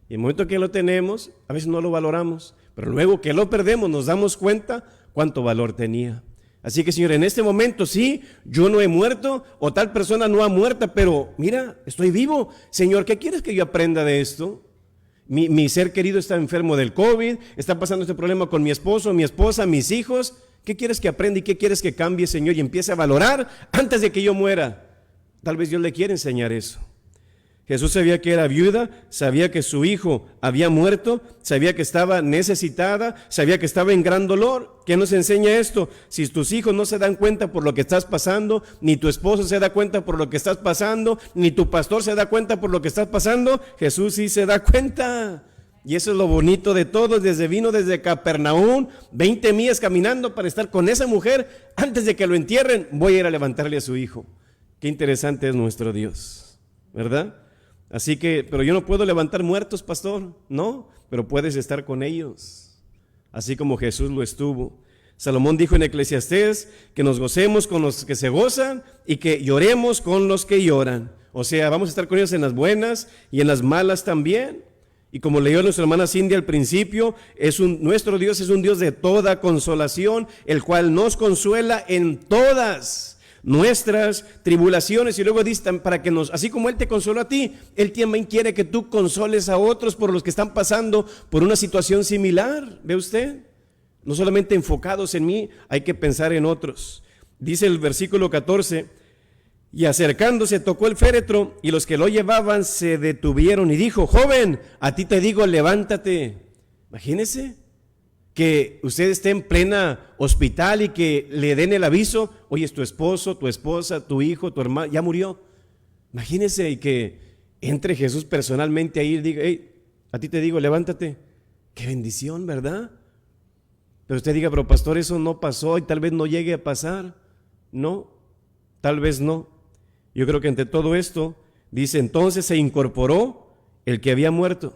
Y en el momento que lo tenemos, a veces no lo valoramos, pero luego que lo perdemos nos damos cuenta cuánto valor tenía. Así que, Señor, en este momento sí, yo no he muerto o tal persona no ha muerto, pero mira, estoy vivo. Señor, ¿qué quieres que yo aprenda de esto? Mi ser querido está enfermo del COVID, está pasando este problema con mi esposo, mi esposa, mis hijos. ¿Qué quieres que aprenda y qué quieres que cambie, Señor? Y empiece a valorar antes de que yo muera. Tal vez Dios le quiere enseñar eso. Jesús sabía que era viuda, sabía que su hijo había muerto, sabía que estaba necesitada, sabía que estaba en gran dolor. ¿Qué nos enseña esto? Si tus hijos no se dan cuenta por lo que estás pasando, ni tu esposo se da cuenta por lo que estás pasando, ni tu pastor se da cuenta por lo que estás pasando, Jesús sí se da cuenta. Y eso es lo bonito de todo. Vino desde Capernaum, 20 millas caminando para estar con esa mujer. Antes de que lo entierren, voy a ir a levantarle a su hijo. Qué interesante es nuestro Dios, ¿verdad? Así que, pero yo no puedo levantar muertos, pastor, no, pero puedes estar con ellos, así como Jesús lo estuvo. Salomón dijo en Eclesiastés que nos gocemos con los que se gozan y que lloremos con los que lloran. O sea, vamos a estar con ellos en las buenas y en las malas también. Y como leyó nuestra hermana Cindy al principio, nuestro Dios es un Dios de toda consolación, el cual nos consuela en todas nuestras tribulaciones. Y luego dice, para que así como Él te consoló a ti, Él también quiere que tú consoles a otros por los que están pasando por una situación similar. ¿Ve usted? No solamente enfocados en mí, hay que pensar en otros. Dice el versículo 14, y acercándose tocó el féretro, y los que lo llevaban se detuvieron y dijo, joven, a ti te digo, levántate. Imagínese que usted esté en plena hospital y que le den el aviso, oye, es tu esposo, tu esposa, tu hijo, tu hermano, ya murió. Imagínese y que entre Jesús personalmente ahí y diga, hey, a ti te digo, levántate. Qué bendición, ¿verdad? Pero usted diga, pero pastor, eso no pasó y tal vez no llegue a pasar. No, tal vez no. Yo creo que entre todo esto, dice, entonces se incorporó el que había muerto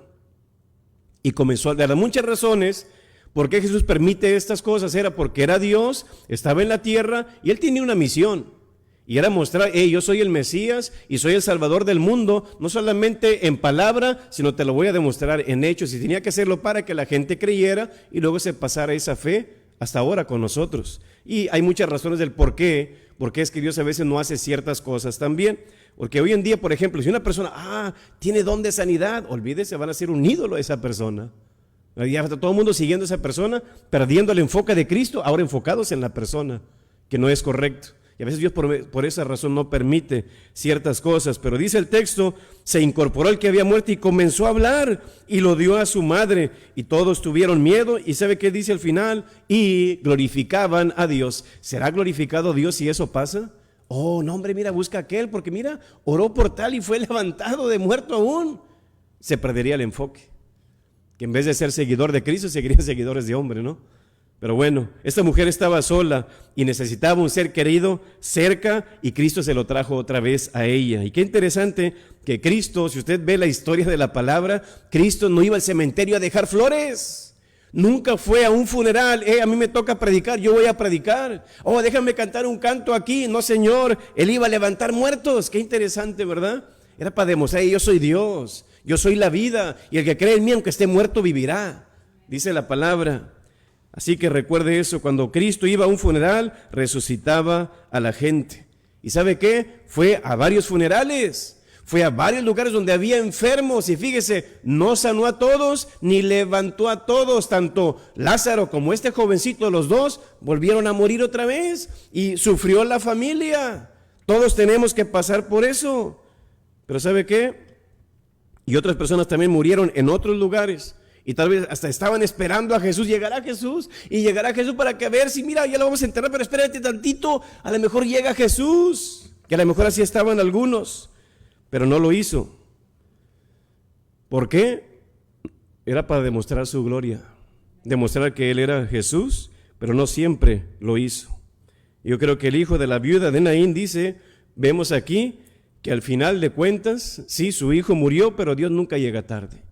y comenzó a dar muchas razones. ¿Por qué Jesús permite estas cosas? Era porque era Dios, estaba en la tierra y Él tenía una misión. Y era mostrar, hey, yo soy el Mesías y soy el Salvador del mundo, no solamente en palabra, sino te lo voy a demostrar en hechos. Y tenía que hacerlo para que la gente creyera y luego se pasara esa fe hasta ahora con nosotros. Y hay muchas razones del por qué es que Dios a veces no hace ciertas cosas también. Porque hoy en día, por ejemplo, si una persona, tiene don de sanidad, olvídese, van a ser un ídolo a esa persona. Ya está todo el mundo siguiendo a esa persona, perdiendo el enfoque de Cristo, ahora enfocados en la persona, que no es correcto. Y a veces Dios por esa razón no permite ciertas cosas. Pero dice el texto, se incorporó el que había muerto y comenzó a hablar y lo dio a su madre. Y todos tuvieron miedo. ¿Y sabe qué dice al final? Y glorificaban a Dios. ¿Será glorificado Dios si eso pasa? Oh, no, hombre, mira, busca a aquel, porque mira, oró por tal y fue levantado de muerto aún. Se perdería el enfoque. Que en vez de ser seguidor de Cristo, seguirían seguidores de hombre, ¿no? Pero bueno, esta mujer estaba sola y necesitaba un ser querido cerca y Cristo se lo trajo otra vez a ella. Y qué interesante que Cristo, si usted ve la historia de la palabra, Cristo no iba al cementerio a dejar flores. Nunca fue a un funeral, a mí me toca predicar, yo voy a predicar. Oh, déjame cantar un canto aquí. No, Señor, Él iba a levantar muertos. Qué interesante, ¿verdad? Era para demostrar, yo soy Dios, yo soy la vida, y el que cree en mí, aunque esté muerto, vivirá. Dice la palabra. Así que recuerde eso, cuando Cristo iba a un funeral, resucitaba a la gente. ¿Y sabe qué? Fue a varios funerales, fue a varios lugares donde había enfermos y fíjese, no sanó a todos ni levantó a todos, tanto Lázaro como este jovencito, los dos volvieron a morir otra vez y sufrió la familia. Todos tenemos que pasar por eso. Pero ¿sabe qué? Y otras personas también murieron en otros lugares. Y tal vez hasta estaban esperando a Jesús. Llegará Jesús para que a ver si mira, ya lo vamos a enterrar, pero espérate tantito, a lo mejor llega Jesús. Que a lo mejor así estaban algunos, pero no lo hizo. ¿Por qué? Era para demostrar su gloria, demostrar que Él era Jesús, pero no siempre lo hizo. Yo creo que el hijo de la viuda de Naín dice, vemos aquí que al final de cuentas, sí, su hijo murió, pero Dios nunca llega tarde.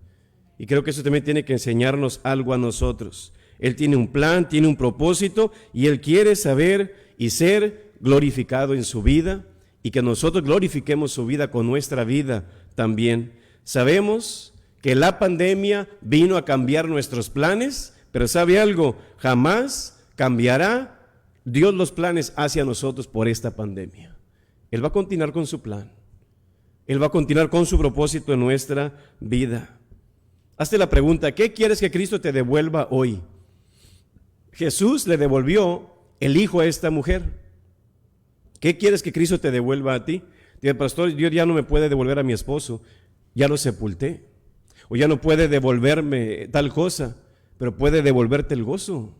Y creo que eso también tiene que enseñarnos algo a nosotros. Él tiene un plan, tiene un propósito y Él quiere saber y ser glorificado en su vida y que nosotros glorifiquemos su vida con nuestra vida también. Sabemos que la pandemia vino a cambiar nuestros planes, pero ¿sabe algo? Jamás cambiará Dios los planes hacia nosotros por esta pandemia. Él va a continuar con su plan. Él va a continuar con su propósito en nuestra vida. Hazte la pregunta, ¿qué quieres que Cristo te devuelva hoy? Jesús le devolvió el hijo a esta mujer. ¿Qué quieres que Cristo te devuelva a ti? Dice, pastor, Dios ya no me puede devolver a mi esposo, ya lo sepulté. O ya no puede devolverme tal cosa, pero puede devolverte el gozo,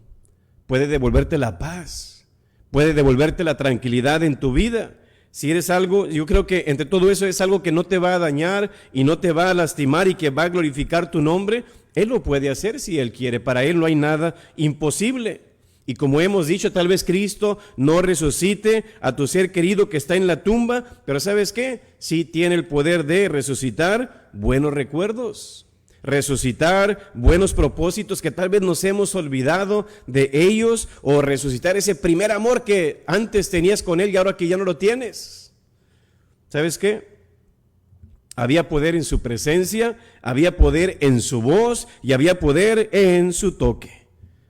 puede devolverte la paz, puede devolverte la tranquilidad en tu vida. Si eres algo, yo creo que entre todo eso es algo que no te va a dañar y no te va a lastimar y que va a glorificar tu nombre, Él lo puede hacer si Él quiere. Para Él no hay nada imposible. Y como hemos dicho, tal vez Cristo no resucite a tu ser querido que está en la tumba, pero ¿sabes qué? Sí tiene el poder de resucitar buenos recuerdos, resucitar buenos propósitos que tal vez nos hemos olvidado de ellos, o resucitar ese primer amor que antes tenías con Él y ahora que ya no lo tienes. ¿Sabes qué? Había poder en su presencia, había poder en su voz y había poder en su toque.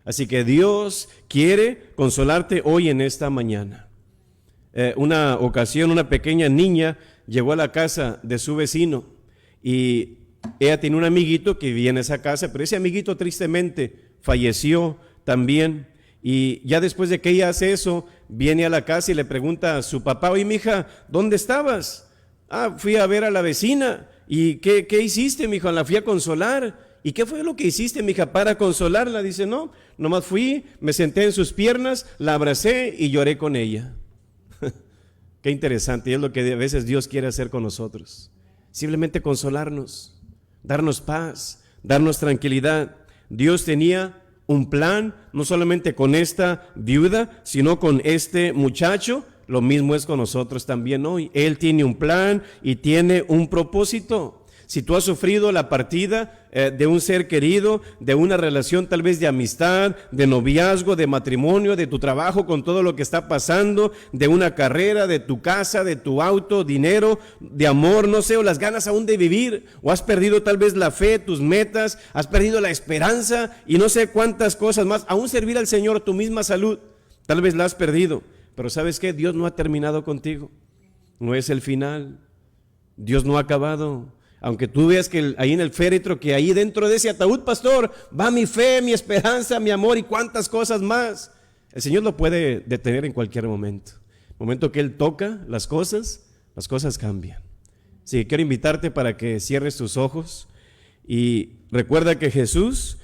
Así que Dios quiere consolarte hoy en esta mañana. Una ocasión, una pequeña niña llegó a la casa de su vecino y ella tenía un amiguito que vivía en esa casa, pero ese amiguito tristemente falleció también. Y ya después de que ella hace eso, viene a la casa y le pregunta a su papá: oye, mija, ¿dónde estabas? Fui a ver a la vecina. ¿Y qué hiciste, mija? La fui a consolar. ¿Y qué fue lo que hiciste, mija, para consolarla? Dice: no, nomás fui, me senté en sus piernas, la abracé y lloré con ella. Qué interesante, y es lo que a veces Dios quiere hacer con nosotros. Simplemente consolarnos, darnos paz, darnos tranquilidad. Dios tenía un plan, no solamente con esta viuda, sino con este muchacho. Lo mismo es con nosotros también hoy. Él tiene un plan y tiene un propósito. Si tú has sufrido la partida de un ser querido, de una relación tal vez de amistad, de noviazgo, de matrimonio, de tu trabajo con todo lo que está pasando, de una carrera, de tu casa, de tu auto, dinero, de amor, no sé, o las ganas aún de vivir, o has perdido tal vez la fe, tus metas, has perdido la esperanza y no sé cuántas cosas más, aún servir al Señor, tu misma salud, tal vez la has perdido, pero ¿sabes qué? Dios no ha terminado contigo, no es el final, Dios no ha acabado. Aunque tú veas que ahí en el féretro, que ahí dentro de ese ataúd, pastor, va mi fe, mi esperanza, mi amor y cuántas cosas más. El Señor lo puede detener en cualquier momento. El momento que Él toca las cosas cambian. Así que quiero invitarte para que cierres tus ojos y recuerda que Jesús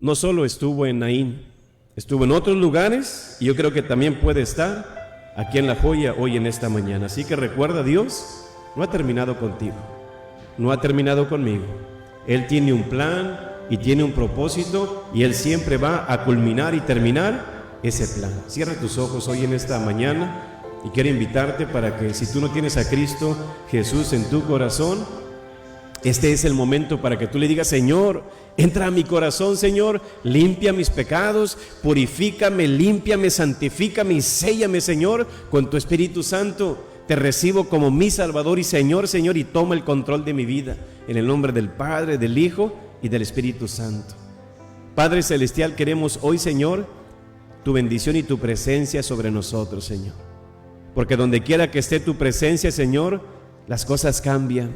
no solo estuvo en Naín, estuvo en otros lugares y yo creo que también puede estar aquí en La Joya hoy en esta mañana. Así que recuerda, Dios no ha terminado contigo. No ha terminado conmigo. Él tiene un plan y tiene un propósito y Él siempre va a culminar y terminar ese plan. Cierra tus ojos hoy en esta mañana y quiero invitarte para que si tú no tienes a Cristo Jesús en tu corazón, este es el momento para que tú le digas: Señor, entra a mi corazón, Señor, limpia mis pecados, purifícame, límpiame, santifícame y séllame, Señor, con tu Espíritu Santo. Te recibo como mi Salvador y Señor, y toma el control de mi vida. En el nombre del Padre, del Hijo y del Espíritu Santo. Padre Celestial, queremos hoy, Señor, tu bendición y tu presencia sobre nosotros, Señor. Porque donde quiera que esté tu presencia, Señor, las cosas cambian.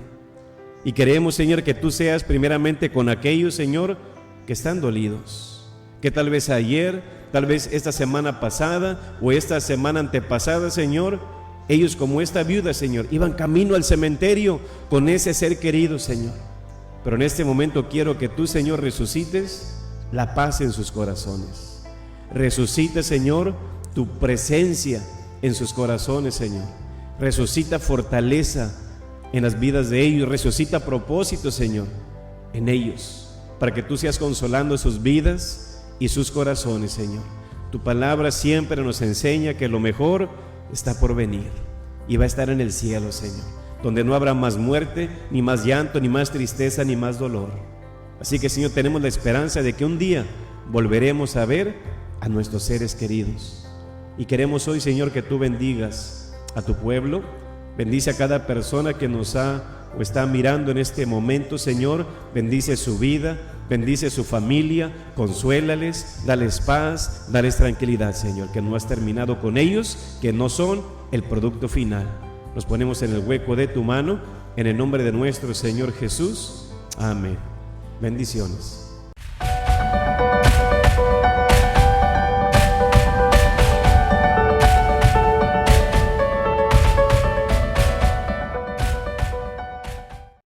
Y queremos, Señor, que tú seas primeramente con aquellos, Señor, que están dolidos. Que tal vez ayer, tal vez esta semana pasada o esta semana antepasada, Señor, ellos como esta viuda, Señor, iban camino al cementerio con ese ser querido, Señor. Pero en este momento quiero que tú, Señor, resucites la paz en sus corazones. Resucita, Señor, tu presencia en sus corazones, Señor. Resucita fortaleza en las vidas de ellos. Resucita propósito, Señor, en ellos, para que tú seas consolando sus vidas y sus corazones, Señor. Tu palabra siempre nos enseña que lo mejor está por venir y va a estar en el cielo, Señor, donde no habrá más muerte, ni más llanto, ni más tristeza, ni más dolor. Así que, Señor, tenemos la esperanza de que un día volveremos a ver a nuestros seres queridos. Y queremos hoy, Señor, que tú bendigas a tu pueblo, bendice a cada persona que nos está mirando en este momento, Señor, bendice su vida, bendice su familia, consuélales, dales paz, dales tranquilidad, Señor, que no has terminado con ellos, que no son el producto final. Nos ponemos en el hueco de tu mano, en el nombre de nuestro Señor Jesús. Amén. Bendiciones.